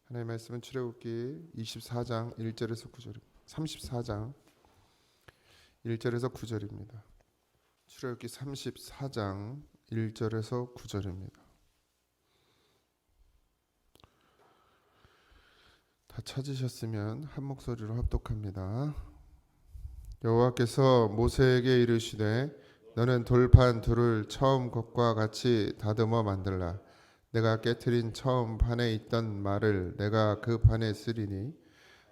하나님의 말씀은 출애굽기 24장 1절에서 9절, 34장 1절에서 9절입니다. 출애굽기 34장 1절에서 9절입니다. 다 찾으셨으면 한 목소리로 합독합니다. 여호와께서 모세에게 이르시되 너는 돌판 둘을 처음 것과 같이 다듬어 만들라. 내가 깨트린 처음 판에 있던 말을 내가 그 판에 쓰리니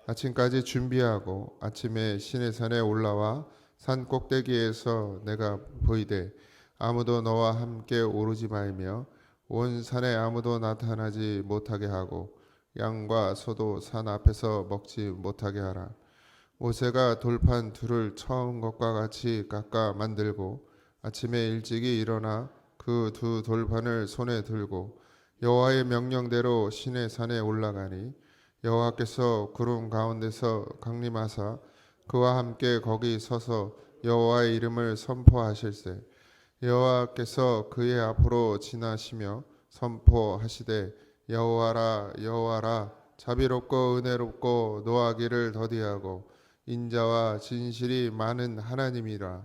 아침까지 준비하고 아침에 시내산에 올라와 산 꼭대기에서 내가 보이되 아무도 너와 함께 오르지 말며 온 산에 아무도 나타나지 못하게 하고 양과 소도 산 앞에서 먹지 못하게 하라. 모세가 돌판 둘을 처음 것과 같이 깎아 만들고 아침에 일찍이 일어나 그 두 돌판을 손에 들고 여호와의 명령대로 시내 산에 올라가니 여호와께서 구름 가운데서 강림하사 그와 함께 거기 서서 여호와의 이름을 선포하실세. 여호와께서 그의 앞으로 지나시며 선포하시되 여호와라 여호와라 자비롭고 은혜롭고 노하기를 더디하고 인자와 진실이 많은 하나님이라.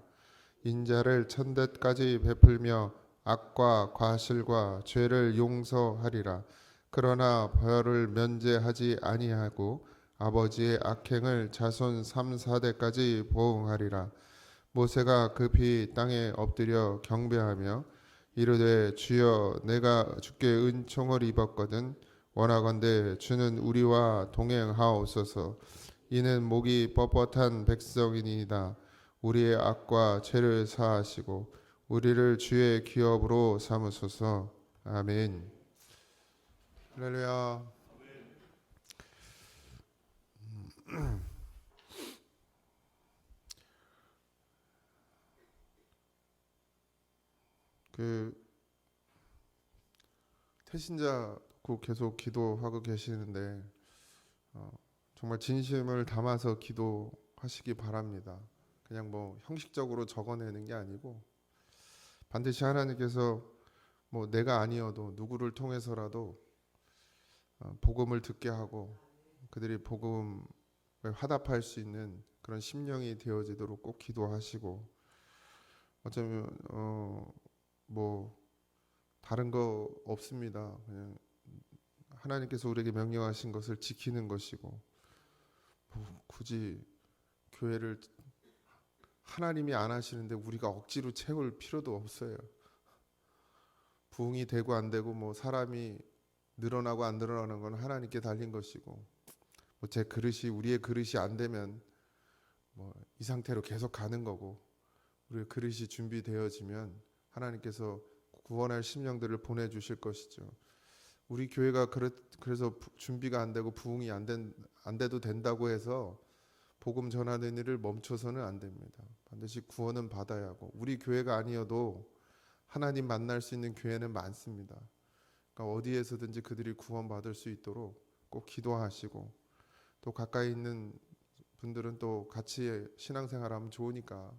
인자를 천대까지 베풀며 악과 과실과 죄를 용서하리라. 그러나 벌을 면제하지 아니하고 아버지의 악행을 자손 3, 4대까지 보응하리라. 모세가 급히 땅에 엎드려 경배하며 이르되 주여 내가 주께 은총을 입었거든 원하건대 주는 우리와 동행하옵소서. 이는 목이 뻣뻣한 백성이니이다. 우리의 악과 죄를 사하시고 우리를 주의 기업으로 삼으소서. 아멘. 할렐루야. 그 태신자고 계속 기도하고 계시는데 정말 진심을 담아서 기도하시기 바랍니다. 그냥 뭐 형식적으로 적어내는 게 아니고 반드시 하나님께서 뭐 내가 아니어도 누구를 통해서라도 복음을 듣게 하고 그들이 복음에 화답할 수 있는 그런 심령이 되어지도록 꼭 기도하시고 어쩌면 뭐 다른 거 없습니다. 그냥 하나님께서 우리에게 명령하신 것을 지키는 것이고 굳이 교회를 하나님이 안 하시는데 우리가 억지로 채울 필요도 없어요. 부흥이 되고 안 되고 뭐 사람이 늘어나고 안 늘어나는 건 하나님께 달린 것이고 뭐 제 그릇이 우리의 그릇이 안 되면 뭐 이 상태로 계속 가는 거고 우리의 그릇이 준비되어지면 하나님께서 구원할 심령들을 보내주실 것이죠. 우리 교회가 그래서 준비가 안 되고 부흥이 안 돼도 된다고 해서 복음 전하는 일을 멈춰서는 안 됩니다. 반드시 구원은 받아야 하고 우리 교회가 아니어도 하나님 만날 수 있는 교회는 많습니다. 그러니까 어디에서든지 그들이 구원받을 수 있도록 꼭 기도하시고 또 가까이 있는 분들은 또 같이 신앙생활하면 좋으니까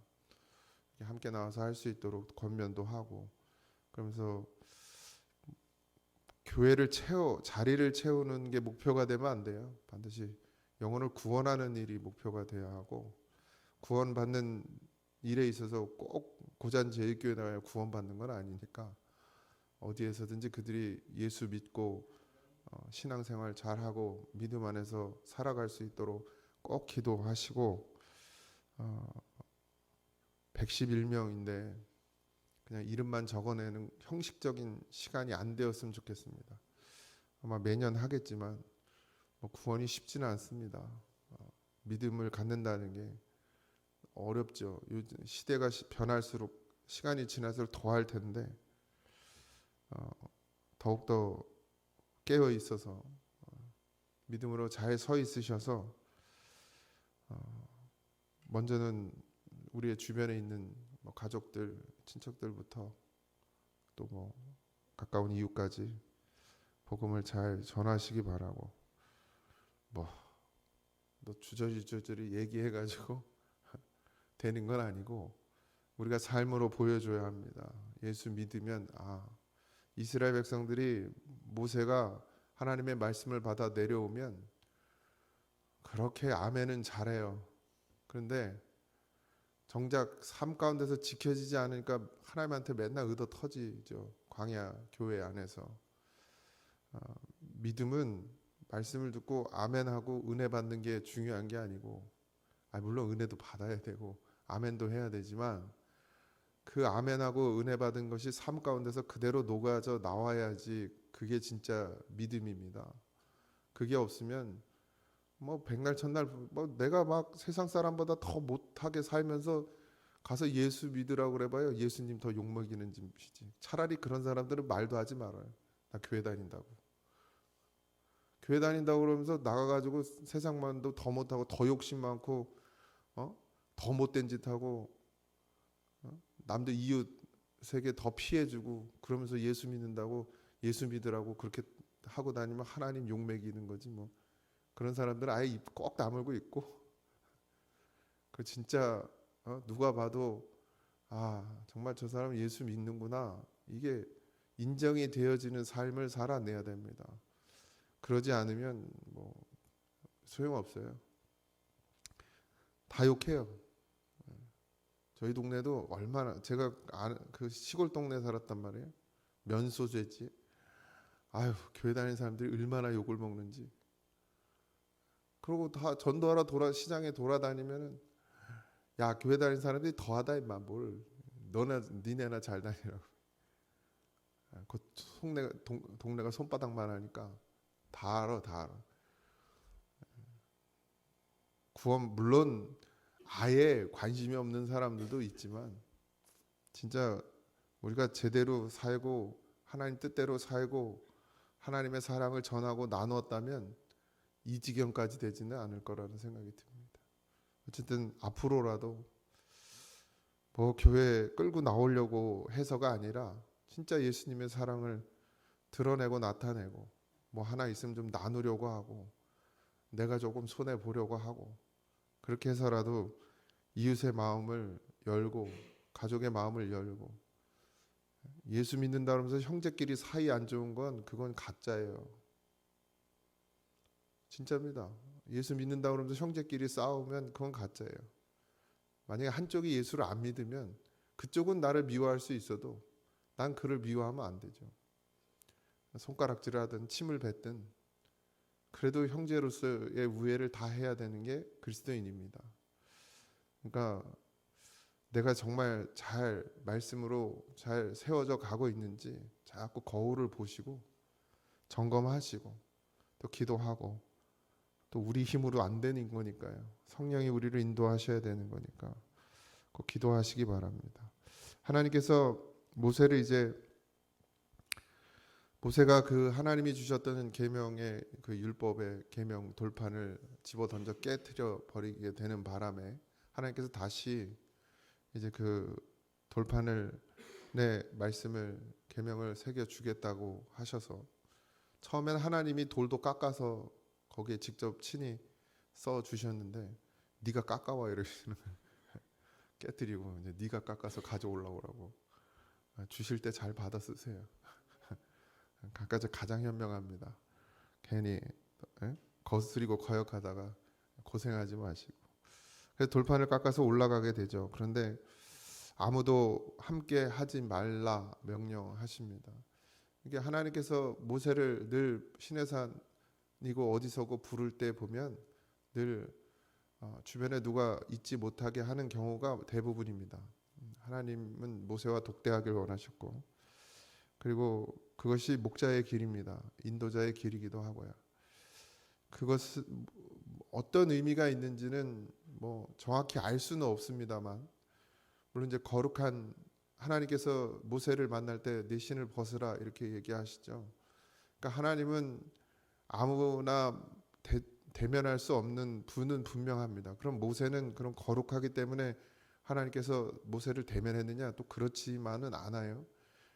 함께 나와서 할 수 있도록 권면도 하고 그러면서 교회를 자리를 채우는 게 목표가 되면 안 돼요. 반드시 영혼을 구원하는 일이 목표가 돼야 하고 구원받는 일에 있어서 꼭 고잔제일교회 나와야 구원받는 건 아니니까 어디에서든지 그들이 예수 믿고 신앙생활 잘하고 믿음 안에서 살아갈 수 있도록 꼭 기도하시고 111명인데 그냥 이름만 적어내는 형식적인 시간이 안 되었으면 좋겠습니다. 아마 매년 하겠지만 뭐 구원이 쉽지는 않습니다. 믿음을 갖는다는 게 어렵죠. 요즘 시대가 변할수록 시간이 지날수록 더 할 텐데 더욱더 깨어 있어서 믿음으로 잘 서 있으셔서 먼저는 우리의 주변에 있는 뭐 가족들, 친척들부터 또 뭐 가까운 이웃까지 복음을 잘 전하시기 바라고 뭐 너 주저리 얘기해가지고 되는 건 아니고 우리가 삶으로 보여줘야 합니다. 예수 믿으면 이스라엘 백성들이 모세가 하나님의 말씀을 받아 내려오면 그렇게 아멘은 잘해요. 그런데 정작 삶 가운데서 지켜지지 않으니까 하나님한테 맨날 의도 터지죠. 광야 교회 안에서. 믿음은 말씀을 듣고 아멘하고 은혜 받는 게 중요한 게 아니고, 물론 은혜도 받아야 되고 아멘도 해야 되지만, 그 아멘하고 은혜 받은 것이 삶 가운데서 그대로 녹아져 나와야지 그게 진짜 믿음입니다. 그게 없으면 뭐 백날 천날 뭐 내가 막 세상 사람보다 더 못하게 살면서 가서 예수 믿으라고 그래봐요. 예수님 더 욕먹이는 짓이지. 차라리 그런 사람들은 말도 하지 말아요. 나 교회 다닌다고. 교회 다닌다고 그러면서 나가가지고 세상만도 더 못하고 더 욕심 많고 더 못된 짓 하고 남들 이웃에게 더 피해주고 그러면서 예수 믿는다고 예수 믿으라고 그렇게 하고 다니면 하나님 욕먹이는 거지 뭐. 그런 사람들은 아예 입 꼭 다물고 있고 그 진짜 누가 봐도 정말 저 사람 예수 믿는구나 이게 인정이 되어지는 삶을 살아내야 됩니다. 그러지 않으면 뭐 소용없어요. 다 욕해요. 저희 동네도 얼마나 제가 그 시골 동네 살았단 말이에요. 면소재지. 교회 다니는 사람들이 얼마나 욕을 먹는지. 그리고 다 전도하러 시장에 돌아다니면은 야 교회 다니는 사람들이 더하다 임마 뭘 니네나 잘 다니라고. 그 동네가 손바닥만 하니까 다 알아. 구원 물론 아예 관심이 없는 사람들도 있지만 진짜 우리가 제대로 살고 하나님 뜻대로 살고 하나님의 사랑을 전하고 나누었다면 이 지경까지 되지는 않을 거라는 생각이 듭니다. 어쨌든 앞으로라도 뭐 교회 끌고 나오려고 해서가 아니라 진짜 예수님의 사랑을 드러내고 나타내고 뭐 하나 있으면 좀 나누려고 하고 내가 조금 손해 보려고 하고 그렇게 해서라도 이웃의 마음을 열고 가족의 마음을 열고 예수 믿는다 그러면서 형제끼리 사이 안 좋은 건 그건 가짜예요. 진짜입니다. 예수 믿는다 그러면서 형제끼리 싸우면 그건 가짜예요. 만약에 한쪽이 예수를 안 믿으면 그쪽은 나를 미워할 수 있어도 난 그를 미워하면 안 되죠. 손가락질을 하든 침을 뱉든 그래도 형제로서의 우애를 다 해야 되는 게 그리스도인입니다. 그러니까 내가 정말 잘 말씀으로 잘 세워져 가고 있는지 자꾸 거울을 보시고 점검하시고 또 기도하고 또 우리 힘으로 안 되는 거니까요. 성령이 우리를 인도하셔야 되는 거니까 꼭 기도하시기 바랍니다. 하나님께서 모세가 그 하나님이 주셨던 계명의 그 율법의 계명 돌판을 집어 던져 깨트려 버리게 되는 바람에 하나님께서 다시 이제 그 돌판을 내 말씀을 계명을 새겨 주겠다고 하셔서 처음엔 하나님이 돌도 깎아서 거기에 직접 친히 써 주셨는데 네가 깎아와 이러시는 거예요. 깨뜨리고 이제 네가 깎아서 가져오라고 주실 때 잘 받아 쓰세요. 각가지 가장 현명합니다. 괜히 거스리고 거역하다가 고생하지 마시고 그래서 돌판을 깎아서 올라가게 되죠. 그런데 아무도 함께 하지 말라 명령하십니다. 이게 하나님께서 모세를 늘 시내산이고 어디서고 부를 때 보면 늘 주변에 누가 있지 못하게 하는 경우가 대부분입니다. 하나님은 모세와 독대하길 원하셨고 그리고 그것이 목자의 길입니다. 인도자의 길이기도 하고요. 그것은 어떤 의미가 있는지는 뭐 정확히 알 수는 없습니다만 물론 이제 거룩한 하나님께서 모세를 만날 때 내 신을 벗으라 이렇게 얘기하시죠. 그러니까 하나님은 아무나 대면할 수 없는 분은 분명합니다. 그럼 모세는 그런 거룩하기 때문에 하나님께서 모세를 대면했느냐? 또 그렇지만은 않아요.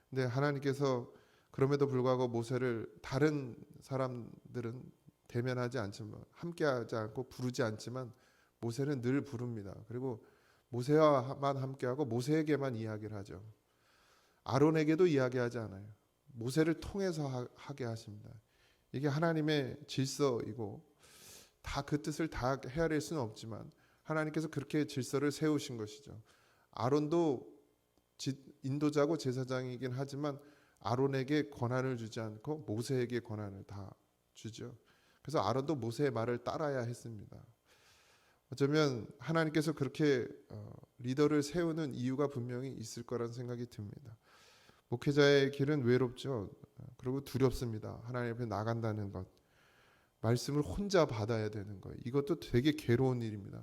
근데 하나님께서 그럼에도 불구하고 모세를 다른 사람들은 대면하지 않지만 함께하지 않고 부르지 않지만 모세는 늘 부릅니다. 그리고 모세와만 함께하고 모세에게만 이야기를 하죠. 아론에게도 이야기하지 않아요. 모세를 통해서 하게 하십니다. 이게 하나님의 질서이고 다 그 뜻을 다 헤아릴 수는 없지만 하나님께서 그렇게 질서를 세우신 것이죠. 아론도 인도자고 제사장이긴 하지만 아론에게 권한을 주지 않고 모세에게 권한을 다 주죠. 그래서 아론도 모세의 말을 따라야 했습니다. 어쩌면 하나님께서 그렇게 리더를 세우는 이유가 분명히 있을 거라는 생각이 듭니다. 목회자의 길은 외롭죠. 그리고 두렵습니다. 하나님 앞에 나간다는 것. 말씀을 혼자 받아야 되는 거예요. 이것도 되게 괴로운 일입니다.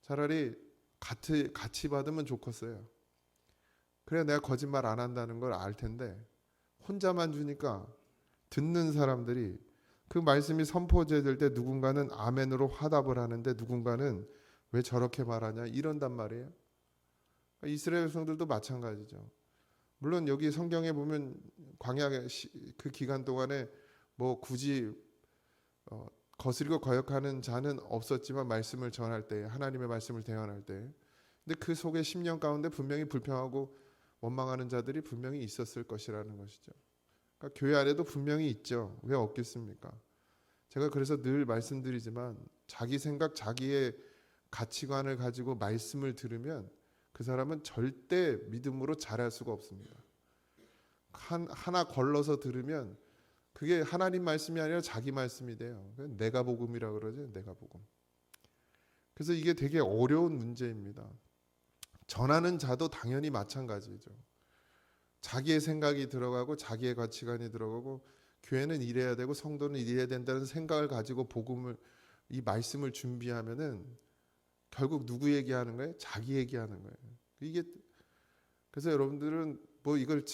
차라리 같이 받으면 좋겠어요. 그래 내가 거짓말 안 한다는 걸 알 텐데 혼자만 주니까 듣는 사람들이 그 말씀이 선포될 때 누군가는 아멘으로 화답을 하는데 누군가는 왜 저렇게 말하냐 이런단 말이에요. 이스라엘 백성들도 마찬가지죠. 물론 여기 성경에 보면 광야 그 기간 동안에 뭐 굳이 거스리고 거역하는 자는 없었지만 말씀을 전할 때 하나님의 말씀을 대언할 때 근데 그 속에 10년 가운데 분명히 불평하고 원망하는 자들이 분명히 있었을 것이라는 것이죠. 그러니까 교회 안에도 분명히 있죠. 왜 없겠습니까? 제가 그래서 늘 말씀드리지만 자기 생각 자기의 가치관을 가지고 말씀을 들으면 그 사람은 절대 믿음으로 자랄 수가 없습니다. 하나 걸러서 들으면 그게 하나님 말씀이 아니라 자기 말씀이 돼요. 내가 복음이라 그러죠. 내가 복음. 그래서 이게 되게 어려운 문제입니다. 전하는 자도 당연히 마찬가지죠. 자기의 생각이 들어가고 자기의 가치관이 들어가고 교회는 이래야 되고 성도는 이래야 된다는 생각을 가지고 복음을 이 말씀을 준비하면은 결국 누구 얘기하는 거예요? 자기 얘기하는 거예요. 이게 그래서 여러분들은 뭐 이걸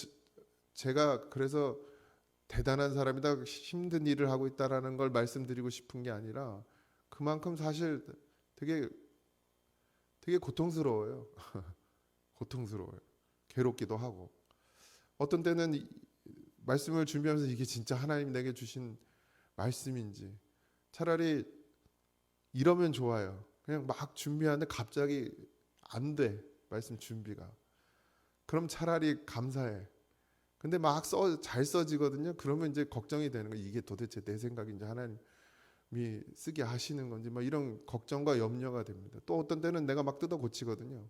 제가 그래서 대단한 사람이다 힘든 일을 하고 있다라는 걸 말씀드리고 싶은 게 아니라 그만큼 사실 되게 고통스러워요. 고통스러워요. 괴롭기도 하고 어떤 때는 말씀을 준비하면서 이게 진짜 하나님 내게 주신 말씀인지 차라리 이러면 좋아요. 그냥 막 준비하는데 갑자기 안 돼. 말씀 준비가. 그럼 차라리 감사해. 근데 막 잘 써지거든요. 그러면 이제 걱정이 되는 거예요. 이게 도대체 내 생각인지 하나님이 쓰게 하시는 건지 막 이런 걱정과 염려가 됩니다. 또 어떤 때는 내가 막 뜯어 고치거든요.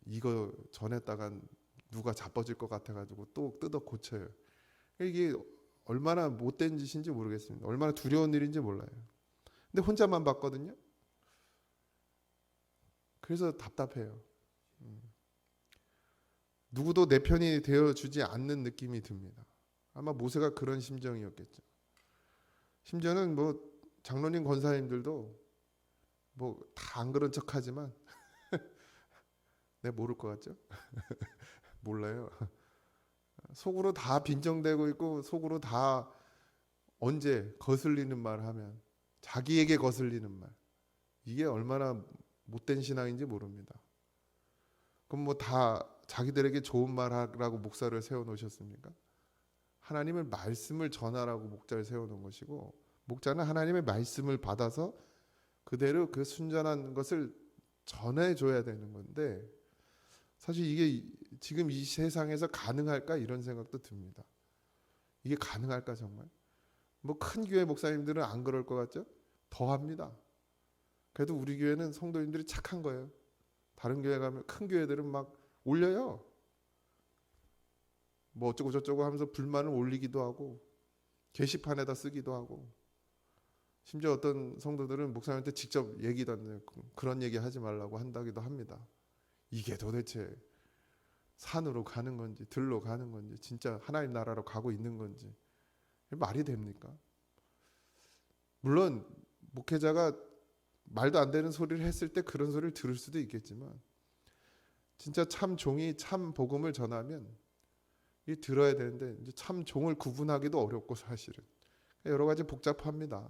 이거 전했다간 누가 자빠질 것 같아가지고 또 뜯어 고쳐요. 이게 얼마나 못된 짓인지 모르겠습니다. 얼마나 두려운 일인지 몰라요. 근데 혼자만 봤거든요. 그래서 답답해요. 누구도 내 편이 되어주지 않는 느낌이 듭니다. 아마 모세가 그런 심정이었겠죠. 심지어는 뭐 장로님 권사님들도 뭐 다 안 그런 척하지만 내가 모를 것 같죠? 몰라요. 속으로 다 빈정대고 있고 속으로 다 언제 거슬리는 말 하면 자기에게 거슬리는 말 이게 얼마나 못된 신앙인지 모릅니다. 그럼 뭐 다 자기들에게 좋은 말 하라고 목사를 세워놓으셨습니까? 하나님의 말씀을 전하라고 목자를 세워놓은 것이고 목자는 하나님의 말씀을 받아서 그대로 그 순전한 것을 전해줘야 되는 건데 사실 이게 지금 이 세상에서 가능할까 이런 생각도 듭니다. 이게 가능할까 정말? 뭐 큰 교회 목사님들은 안 그럴 것 같죠? 더 합니다. 그래도 우리 교회는 성도님들이 착한 거예요. 다른 교회 가면 큰 교회들은 막 올려요. 뭐 어쩌고 저쩌고 하면서 불만을 올리기도 하고 게시판에다 쓰기도 하고 심지어 어떤 성도들은 목사님한테 직접 얘기도 안 해요. 그런 얘기 하지 말라고 한다기도 합니다. 이게 도대체 산으로 가는 건지 들로 가는 건지 진짜 하나님 나라로 가고 있는 건지 말이 됩니까? 물론 목회자가 말도 안 되는 소리를 했을 때 그런 소리를 들을 수도 있겠지만 진짜 참 종이 참 복음을 전하면 이 들어야 되는데 이제 참 종을 구분하기도 어렵고 사실은 여러 가지 복잡합니다.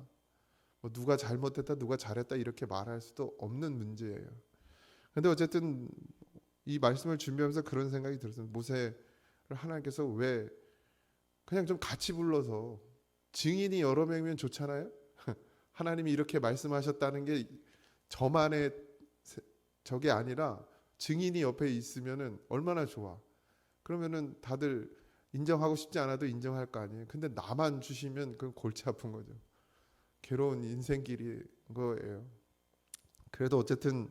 뭐 누가 잘못했다 누가 잘했다 이렇게 말할 수도 없는 문제예요. 그런데 어쨌든 이 말씀을 준비하면서 그런 생각이 들었어요. 모세를 하나님께서 왜 그냥 좀 같이 불러서 증인이 여러 명이면 좋잖아요. 하나님이 이렇게 말씀하셨다는 게 저만의 저게 아니라 증인이 옆에 있으면은 얼마나 좋아. 그러면은 다들 인정하고 싶지 않아도 인정할 거 아니에요. 근데 나만 주시면 그건 골치 아픈 거죠. 괴로운 인생길인 거예요. 그래도 어쨌든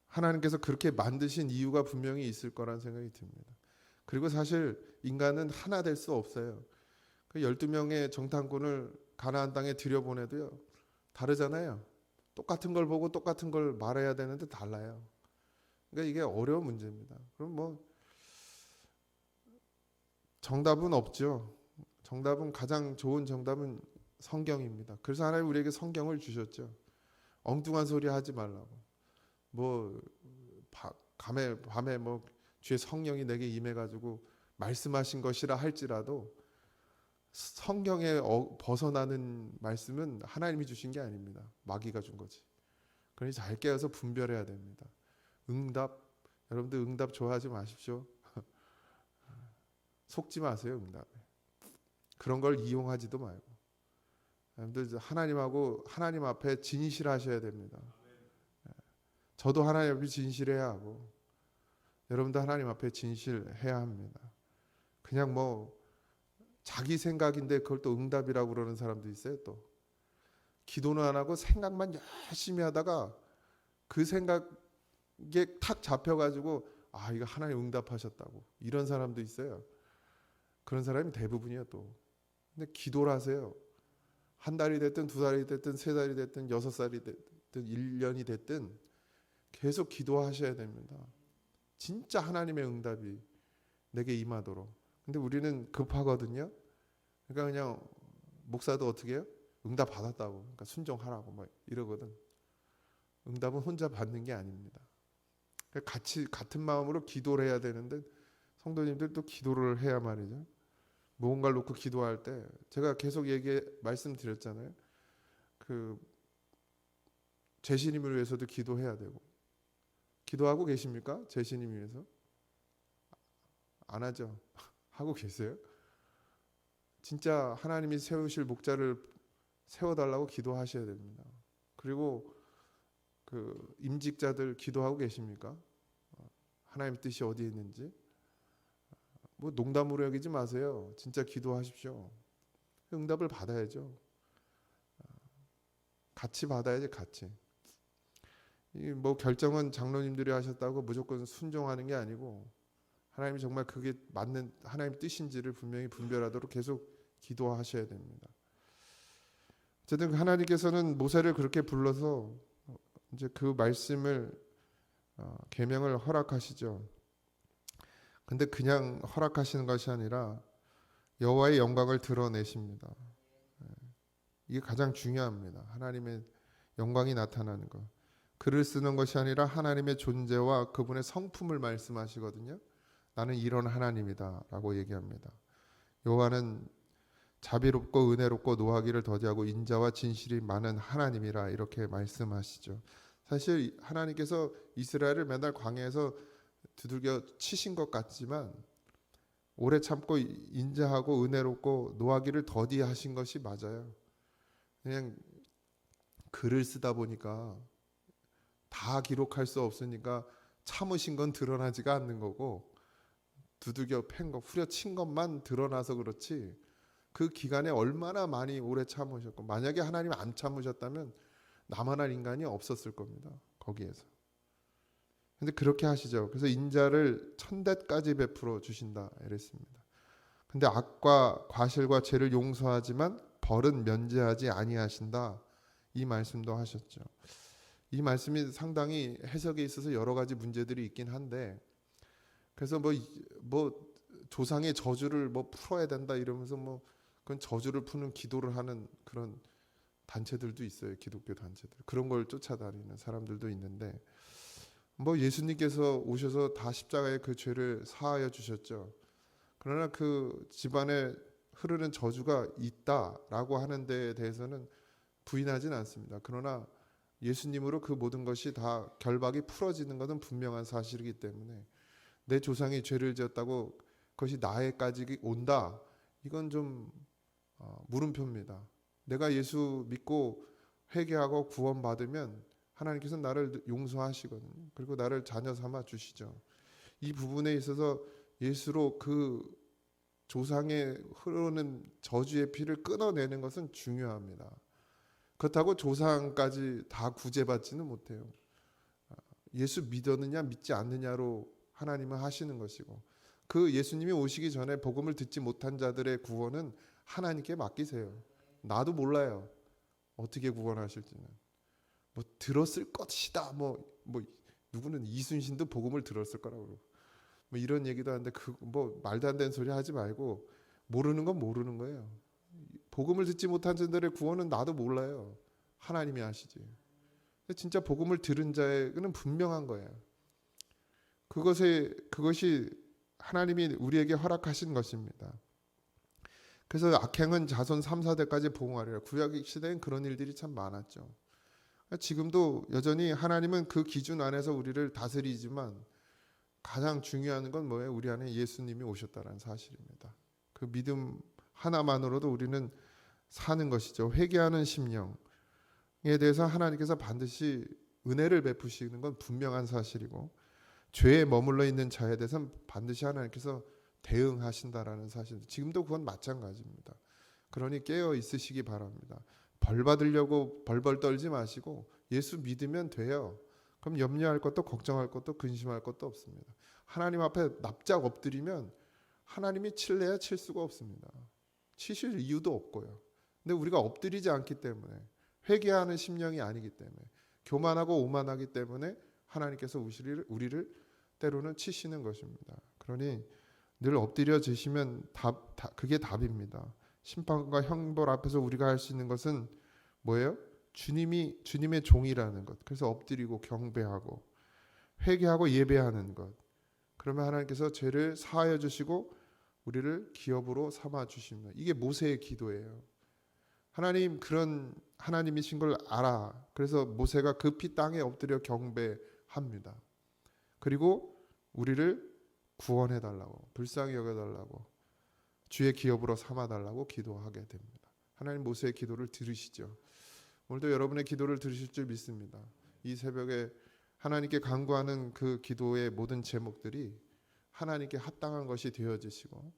하나님께서 그렇게 만드신 이유가 분명히 있을 거란 생각이 듭니다. 그리고 사실 인간은 하나 될 수 없어요. 그 12명의 정탐꾼을 가나안 땅에 들여보내도요. 다르잖아요. 똑같은 걸 보고 똑같은 걸 말해야 되는데 달라요. 그러니까 이게 어려운 문제입니다. 그럼 뭐 정답은 없죠. 정답은 가장 좋은 정답은 성경입니다. 그래서 하나님 우리에게 성경을 주셨죠. 엉뚱한 소리 하지 말라고. 뭐 밤에 뭐 주의 성령이 내게 임해가지고 말씀하신 것이라 할지라도 성경에 벗어나는 말씀은 하나님이 주신 게 아닙니다. 마귀가 준 거지. 그러니 잘 깨어서 분별해야 됩니다. 응답, 여러분들 응답 좋아하지 마십시오. 속지 마세요, 응답에. 그런 걸 이용하지도 말고. 여러분들 하나님 앞에 진실하셔야 됩니다. 저도 하나님 앞에 진실해야 하고 여러분도 하나님 앞에 진실해야 합니다. 그냥 뭐 자기 생각인데 그걸 또 응답이라고 그러는 사람도 있어요. 또 기도는 안 하고 생각만 열심히 하다가 그 생각에 탁 잡혀가지고 아 이거 하나님 응답하셨다고 이런 사람도 있어요. 그런 사람이 대부분이야 또. 근데 기도를 하세요. 한 달이 됐든 두 달이 됐든 세 달이 됐든 6살이 됐든 1년이 됐든 계속 기도하셔야 됩니다. 진짜 하나님의 응답이 내게 임하도록. 근데 우리는 급하거든요. 그러니까 그냥 목사도 어떻게 해요? 응답 받았다고. 그러니까 순종하라고 막 이러거든. 응답은 혼자 받는 게 아닙니다. 그러니까 같은 마음으로 기도를 해야 되는데 성도님들도 기도를 해야 말이죠. 무언가를 놓고 기도할 때 제가 계속 말씀드렸잖아요. 그 제시님을 위해서도 기도해야 되고 기도하고 계십니까? 제시님 위해서? 안 하죠. 하고 계세요? 진짜 하나님이 세우실 목자를 세워달라고 기도하셔야 됩니다. 그리고 그 임직자들 기도하고 계십니까? 하나님 뜻이 어디에 있는지? 뭐 농담으로 여기지 마세요. 진짜 기도하십시오. 응답을 받아야죠. 같이 받아야지 같이. 이 뭐 결정은 장로님들이 하셨다고 무조건 순종하는 게 아니고 하나님이 정말 그게 맞는 하나님 뜻인지를 분명히 분별하도록 계속 기도하셔야 됩니다. 어쨌든 하나님께서는 모세를 그렇게 불러서 이제 그 말씀을 계명을 허락하시죠. 근데 그냥 허락하시는 것이 아니라 여호와의 영광을 드러내십니다. 이게 가장 중요합니다. 하나님의 영광이 나타나는 것. 글을 쓰는 것이 아니라 하나님의 존재와 그분의 성품을 말씀하시거든요. 나는 이런 하나님이다 라고 얘기합니다. 여호와는 자비롭고 은혜롭고 노하기를 더디하고 인자와 진실이 많은 하나님이라 이렇게 말씀하시죠. 사실 하나님께서 이스라엘을 맨날 광야에서 두들겨 치신 것 같지만 오래 참고 인자하고 은혜롭고 노하기를 더디하신 것이 맞아요. 그냥 글을 쓰다 보니까 다 기록할 수 없으니까 참으신 건 드러나지가 않는 거고 두들겨 팬 거, 후려친 것만 드러나서 그렇지 그 기간에 얼마나 많이 오래 참으셨고 만약에 하나님 안 참으셨다면 나만한 인간이 없었을 겁니다. 거기에서. 근데 그렇게 하시죠. 그래서 인자를 1000대까지 베풀어 주신다 이랬습니다. 근데 악과 과실과 죄를 용서하지만 벌은 면제하지 아니하신다. 이 말씀도 하셨죠. 이 말씀이 상당히 해석에 있어서 여러 가지 문제들이 있긴 한데 그래서 뭐 조상의 저주를 뭐 풀어야 된다 이러면서 뭐 그건 저주를 푸는 기도를 하는 그런 단체들도 있어요. 기독교 단체들. 그런 걸 쫓아다니는 사람들도 있는데 뭐 예수님께서 오셔서 다 십자가에 그 죄를 사하여 주셨죠. 그러나 그 집안에 흐르는 저주가 있다라고 하는 데에 대해서는 부인하진 않습니다. 그러나 예수님으로 그 모든 것이 다 결박이 풀어지는 것은 분명한 사실이기 때문에 내 조상이 죄를 지었다고 그것이 나에까지 온다. 이건 좀 물음표입니다. 내가 예수 믿고 회개하고 구원받으면 하나님께서 나를 용서하시거든요. 그리고 나를 자녀 삼아 주시죠. 이 부분에 있어서 예수로 그 조상에 흐르는 저주의 피를 끊어내는 것은 중요합니다. 그렇다고 조상까지 다 구제받지는 못해요. 예수 믿었느냐 믿지 않느냐로 하나님은 하시는 것이고, 그 예수님이 오시기 전에 복음을 듣지 못한 자들의 구원은 하나님께 맡기세요. 나도 몰라요, 어떻게 구원하실지는. 뭐 들었을 것이다, 뭐 누구는 이순신도 복음을 들었을 거라고 뭐 이런 얘기도 하는데, 그 뭐 말도 안 되는 소리 하지 말고, 모르는 건 모르는 거예요. 복음을 듣지 못한 자들의 구원은 나도 몰라요. 하나님이 하시지. 진짜 복음을 들은 자에게는 분명한 거예요. 그것이 하나님이 우리에게 허락하신 것입니다. 그래서 악행은 자손 3, 4대까지 보응하리라. 구약 시대엔 그런 일들이 참 많았죠. 지금도 여전히 하나님은 그 기준 안에서 우리를 다스리지만, 가장 중요한 건 뭐예요? 우리 안에 예수님이 오셨다는 사실입니다. 그 믿음 하나만으로도 우리는 사는 것이죠. 회개하는 심령에 대해서 하나님께서 반드시 은혜를 베푸시는 건 분명한 사실이고, 죄에 머물러 있는 자에 대해서는 반드시 하나님께서 대응하신다라는 사실, 지금도 그건 마찬가지입니다. 그러니 깨어 있으시기 바랍니다. 벌 받으려고 벌벌 떨지 마시고 예수 믿으면 돼요. 그럼 염려할 것도 걱정할 것도 근심할 것도 없습니다. 하나님 앞에 납작 엎드리면 하나님이 칠래야 칠 수가 없습니다. 치실 이유도 없고요. 근데 우리가 엎드리지 않기 때문에, 회개하는 심령이 아니기 때문에, 교만하고 오만하기 때문에 하나님께서 우리를 때로는 치시는 것입니다. 그러니 늘 엎드려지시면 그게 답입니다. 심판과 형벌 앞에서 우리가 할 수 있는 것은 뭐예요? 주님의 종이라는 것. 그래서 엎드리고 경배하고 회개하고 예배하는 것. 그러면 하나님께서 죄를 사하여 주시고 우리를 기업으로 삼아 주십니다. 이게 모세의 기도예요. 그런 하나님이신 걸 알아. 그래서 모세가 급히 땅에 엎드려 경배합니다. 그리고 우리를 구원해 달라고, 불쌍히 여겨 달라고, 주의 기업으로 삼아 달라고 기도하게 됩니다. 하나님 모세의 기도를 들으시죠. 오늘도 여러분의 기도를 들으실 줄 믿습니다. 이 새벽에 하나님께 간구하는 그 기도의 모든 제목들이 하나님께 합당한 것이 되어지시고,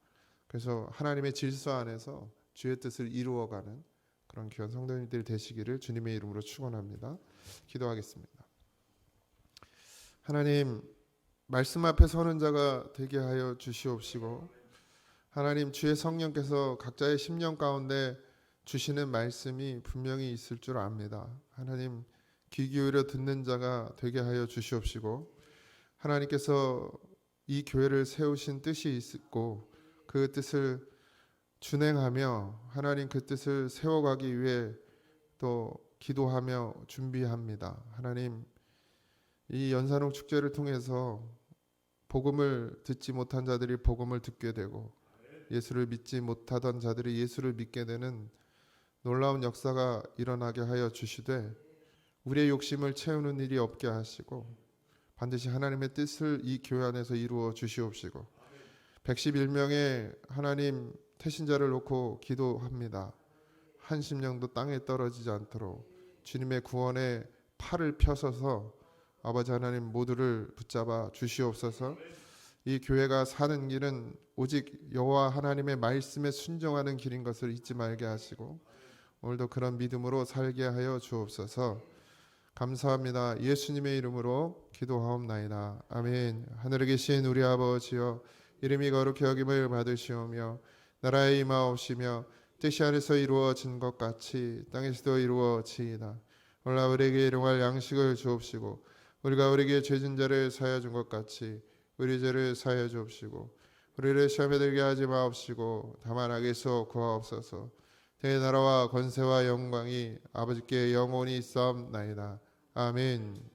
그래서 하나님의 질서 안에서 주의 뜻을 이루어가는 그런 귀한 성도님들 되시기를 주님의 이름으로 축원합니다. 기도하겠습니다. 하나님, 말씀 앞에 서는 자가 되게 하여 주시옵시고, 하나님 주의 성령께서 각자의 심령 가운데 주시는 말씀이 분명히 있을 줄 압니다. 하나님, 귀 기울여 듣는 자가 되게 하여 주시옵시고, 하나님께서 이 교회를 세우신 뜻이 있고 그 뜻을 준행하며 하나님 그 뜻을 세워가기 위해 또 기도하며 준비합니다. 하나님, 이 연산홍 축제를 통해서 복음을 듣지 못한 자들이 복음을 듣게 되고, 예수를 믿지 못하던 자들이 예수를 믿게 되는 놀라운 역사가 일어나게 하여 주시되, 우리의 욕심을 채우는 일이 없게 하시고 반드시 하나님의 뜻을 이 교회 안에서 이루어 주시옵시고, 111명의 하나님 태신자를 놓고 기도합니다. 한 심령도 땅에 떨어지지 않도록 주님의 구원의 팔을 펴서서 아버지 하나님 모두를 붙잡아 주시옵소서. 이 교회가 사는 길은 오직 여호와 하나님의 말씀에 순종하는 길인 것을 잊지 말게 하시고, 오늘도 그런 믿음으로 살게 하여 주옵소서. 감사합니다. 예수님의 이름으로 기도하옵나이다. 아멘. 하늘에 계신 우리 아버지여, 이름이 거룩히 여김을 받으시오며 나라의 임하옵시며 뜻이 하늘에서 이루어진 것 같이 땅에서도 이루어지이다. 오늘 우리에게 일용할 양식을 주옵시고, 우리가 우리에게 죄진 자를 사하여 준 것 같이 우리 죄를 사하여 주옵시고, 우리를 시험에 들게 하지 마옵시고 다만 악에서 구하옵소서. 대나라와 권세와 영광이 아버지께 영원히 있사옵나이다. 아멘.